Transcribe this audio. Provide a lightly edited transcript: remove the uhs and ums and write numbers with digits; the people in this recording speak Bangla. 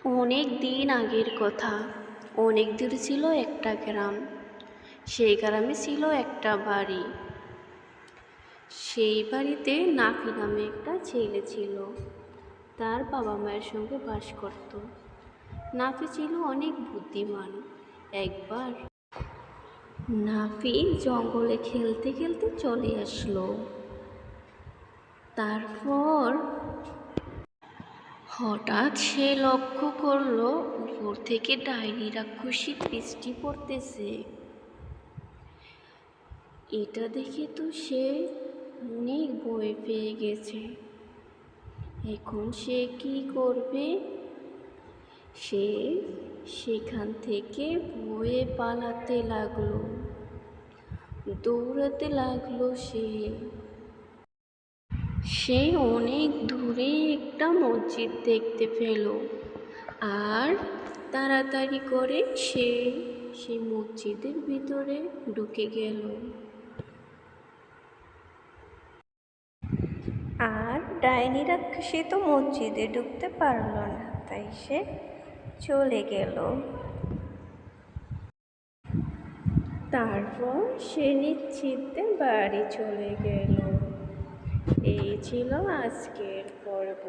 অনেক দিন আগের কথা। অনেক দূরে ছিল একটা গ্রাম। সেই গ্রামে ছিল একটা বাড়ি। সেই বাড়িতে নাফি নামে একটা ছেলে ছিল। তার বাবা মায়ের সঙ্গে বাস করত। নাফি ছিল অনেক বুদ্ধিমান। একবার নাফি জঙ্গলে খেলতে খেলতে চলে আসলো। তারপর হঠাৎ সে লক্ষ্য করলো উপর থেকে ডাইনি রাক্ষসী বৃষ্টি পড়তেছে। এটা দেখে তো সে অনেক ভয় পেয়ে গেছে। এখন সে কি করবে? সে সেখান থেকে ভয়ে পালাতে লাগলো, দৌড়াতে লাগলো। সে অনেক দূরে একটা মসজিদ দেখতে পেল, আর তাড়াতাড়ি করে সে সেই মসজিদের ভিতরে ঢুকে গেল। আর ডাইনি রাক্ষসী তো মসজিদে ঢুকতে পারল না, তাই সে চলে গেল। তারপর সে নিশ্চিন্তে বাড়ি চলে গেল। এই ছিল আজকের পর্ব।